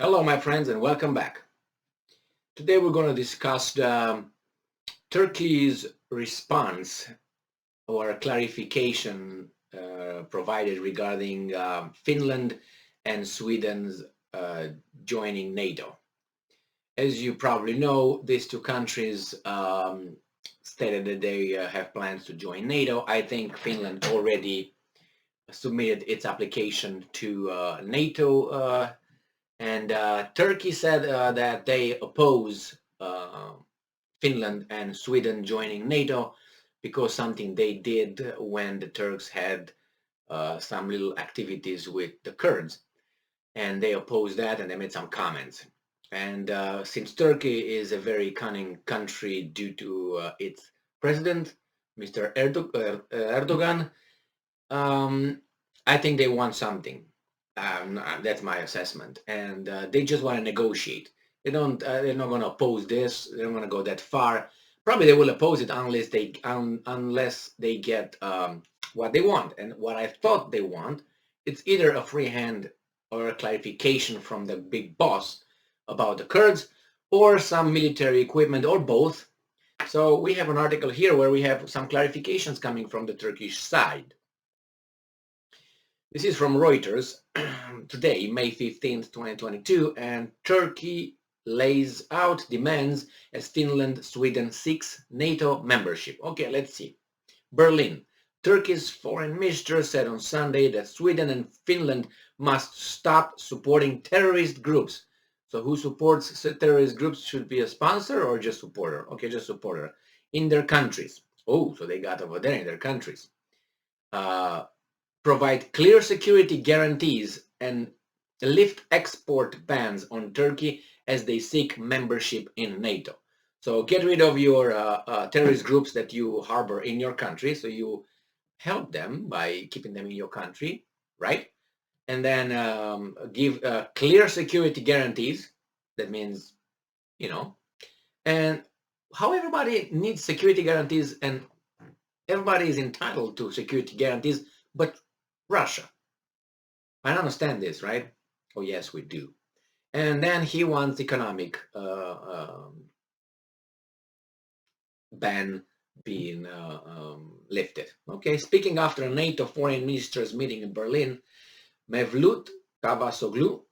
Hello, my friends, and welcome back. Today we're going to discuss Turkey's response or clarification provided regarding Finland and Sweden's joining NATO. As you probably know, these two countries stated that they have plans to join NATO. I think Finland already submitted its application to NATO. And Turkey said that they oppose Finland and Sweden joining NATO because something they did when the Turks had some little activities with the Kurds. And they opposed that and they made some comments. And since Turkey is a very cunning country due to its president, Mr. Erdogan, I think they want something. That's my assessment, and they just want to negotiate. They don't. They're not going to oppose this. They're not going to go that far. Probably they will oppose it unless they get what they want. And what I thought they want, it's either a free hand or a clarification from the big boss about the Kurds, or some military equipment, or both. So we have an article here where we have some clarifications coming from the Turkish side. This is from Reuters today, May 15th, 2022, and Turkey lays out demands as Finland, Sweden seeks NATO membership. Okay, let's see. Berlin. Turkey's foreign minister said on Sunday that Sweden and Finland must stop supporting terrorist groups. So who supports terrorist groups should be a sponsor or just supporter? Okay, just supporter. In their countries. Oh, so they got over there in their countries. Provide clear security guarantees and lift export bans on Turkey as they seek membership in NATO. So get rid of your terrorist groups that you harbor in your country. So you help them by keeping them in your country, right? And then give clear security guarantees. That means, and how everybody needs security guarantees, and everybody is entitled to security guarantees, but Russia. I understand this, right? Oh, yes, we do. And then he wants economic ban being lifted. Okay, speaking after a NATO foreign ministers meeting in Berlin, Mevlut Cavusoglu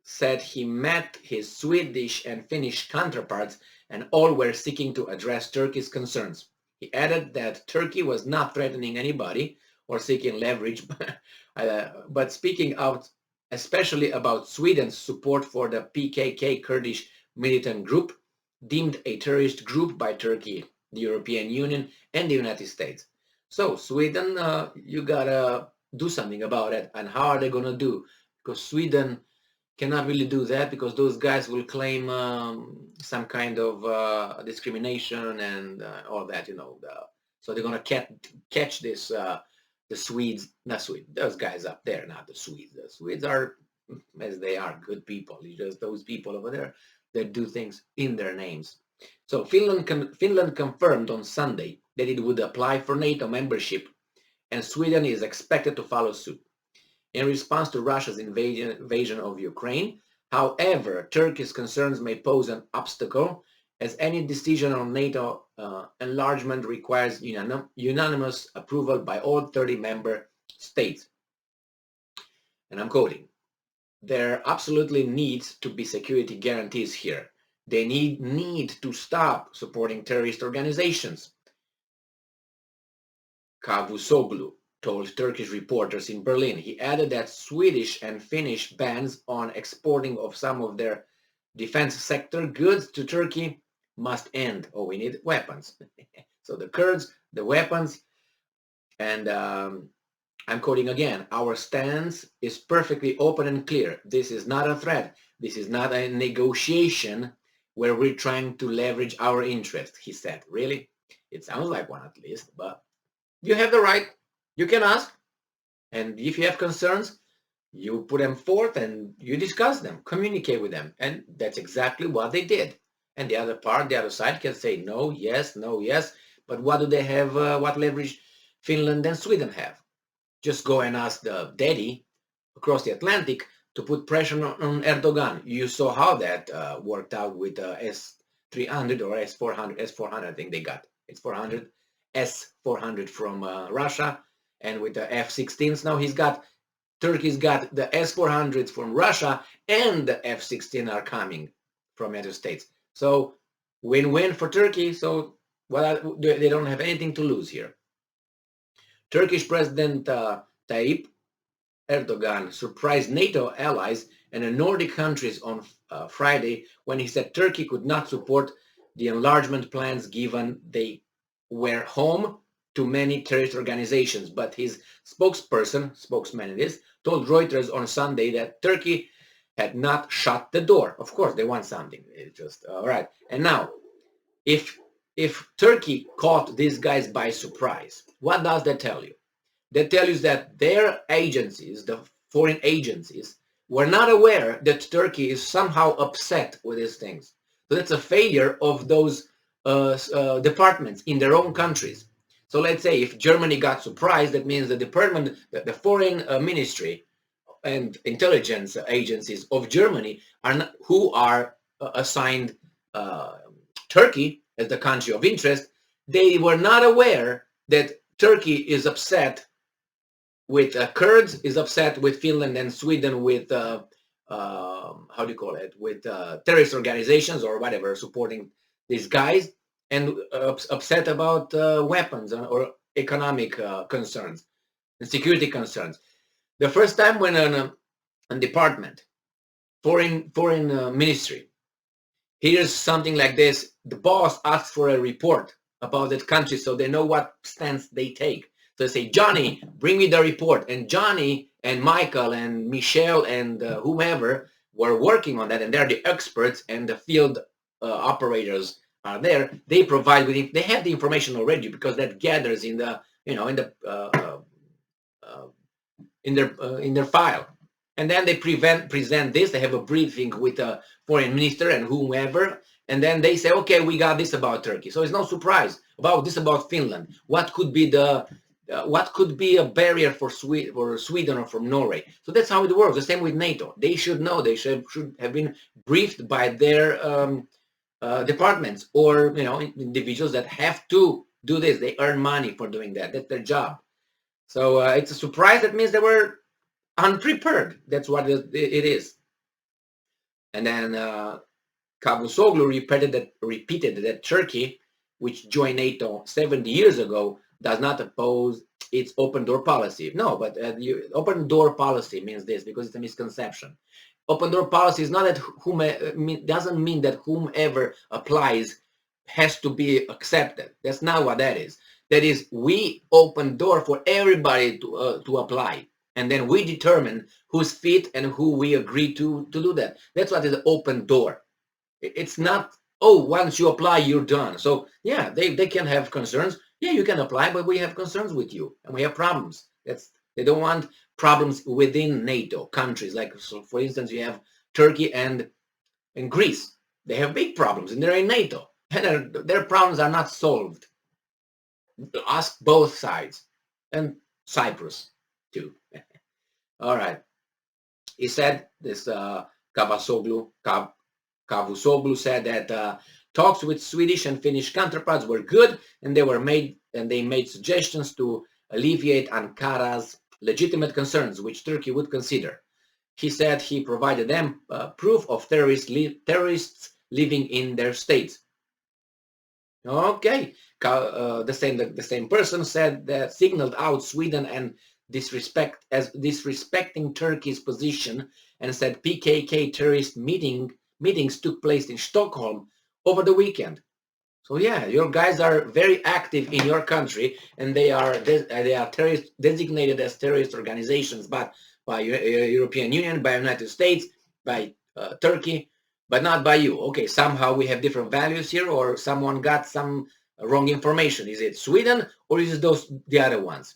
said he met his Swedish and Finnish counterparts and all were seeking to address Turkey's concerns. He added that Turkey was not threatening anybody or seeking leverage, but speaking out especially about Sweden's support for the PKK Kurdish militant group, deemed a terrorist group by Turkey, the European Union, and the United States. So Sweden, you gotta do something about it. And how are they gonna do? Because Sweden cannot really do that because those guys will claim some kind of discrimination and all that, so they're gonna catch this. The Swedes, not Swedes, those guys up there, not the Swedes. The Swedes are, as they are, good people. It's just those people over there that do things in their names. So Finland confirmed on Sunday that it would apply for NATO membership, and Sweden is expected to follow suit. In response to Russia's invasion of Ukraine, however, Turkey's concerns may pose an obstacle as any decision on NATO enlargement requires unanimous approval by all 30 member states. And I'm quoting, there absolutely needs to be security guarantees here. They need to stop supporting terrorist organizations. Cavusoglu told Turkish reporters in Berlin. He added that Swedish and Finnish bans on exporting of some of their defense sector goods to Turkey must end. Oh, we need weapons. So the Kurds, the weapons, and I'm quoting again, our stance is perfectly open and clear. This is not a threat. This is not a negotiation where we're trying to leverage our interest, he said. Really? It sounds like one at least, but you have the right. You can ask. And if you have concerns, you put them forth and you discuss them, communicate with them. And that's exactly what they did. And the other side can say no, yes, no, yes. But what do they have, what leverage Finland and Sweden have? Just go and ask the daddy across the Atlantic to put pressure on Erdogan. You saw how that worked out with S-300 or S-400. S-400, I think they got. It's 400. S-400 from Russia. And with the F-16s now, Turkey's got the S-400s from Russia, and the F-16 are coming from United States. So win-win for Turkey. So they don't have anything to lose here. Turkish President Tayyip Erdogan surprised NATO allies and the Nordic countries on Friday when he said Turkey could not support the enlargement plans given they were home to many terrorist organizations. But his spokesman it is, told Reuters on Sunday that Turkey had not shut the door. Of course, they want something. It's just, all right. And now, if Turkey caught these guys by surprise, what does that tell you? That tells you that their agencies, the foreign agencies, were not aware that Turkey is somehow upset with these things. So that's a failure of those departments in their own countries. So let's say if Germany got surprised, that means the foreign ministry and intelligence agencies of Germany who are assigned Turkey as the country of interest, they were not aware that Turkey is upset with Kurds, is upset with Finland and Sweden with how do you call it, with terrorist organizations or whatever supporting these guys, and upset about weapons or economic concerns and security concerns. The first time when a department, foreign ministry, hears something like this, the boss asks for a report about that country so they know what stance they take. So they say, Johnny, bring me the report. And Johnny and Michael and Michelle and whomever were working on that, and they're the experts and the field operators are there. They provide they have the information already because that gathers in the in their file. And then they present this. They have a briefing with the foreign minister and whomever, and then they say, okay, we got this about Turkey. So it's no surprise about Finland. What could be a barrier for Sweden or from Norway? So that's how it works. The same with NATO. They should know. They should have been briefed by their departments or individuals that have to do this. They earn money for doing that. That's their job. So it's a surprise. That means they were unprepared. That's what it is. And then Cavusoglu repeated that Turkey, which joined NATO 70 years ago, does not oppose its open door policy. No, but open door policy means this because it's a misconception. Open door policy is not that doesn't mean that whomever applies has to be accepted. That's not what that is. That is, we open door for everybody to apply. And then we determine who's fit and who we agree to do that. That's what is an open door. It's not, oh, once you apply, you're done. So yeah, they can have concerns. Yeah, you can apply, but we have concerns with you and we have problems. They don't want problems within NATO countries. Like, so for instance, you have Turkey and Greece. They have big problems and they're in NATO. And their problems are not solved. Ask both sides. And Cyprus too. All right. He said, this Cavusoglu said that talks with Swedish and Finnish counterparts were good, and they made suggestions to alleviate Ankara's legitimate concerns, which Turkey would consider. He said he provided them proof of terrorists living in their states. Okay, the same person said that signaled out Sweden and disrespecting Turkey's position, and said PKK terrorist meetings took place in Stockholm over the weekend. So yeah, your guys are very active in your country, and they are designated as terrorist organizations, but by European Union, by United States, by Turkey, but not by you. Okay, somehow we have different values here, or someone got some wrong information. Is it Sweden or is it the other ones?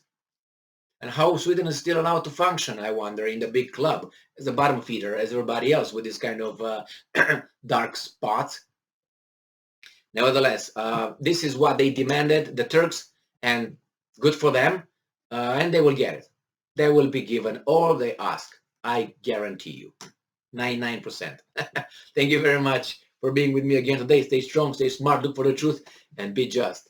And how Sweden is still allowed to function, I wonder, in the big club as a bottom feeder, as everybody else with this kind of dark spots. Nevertheless, this is what they demanded, the Turks, and good for them, and they will get it. They will be given all they ask. I guarantee you. 99%. Thank you very much for being with me again today. Stay strong, stay smart, look for the truth, and be just.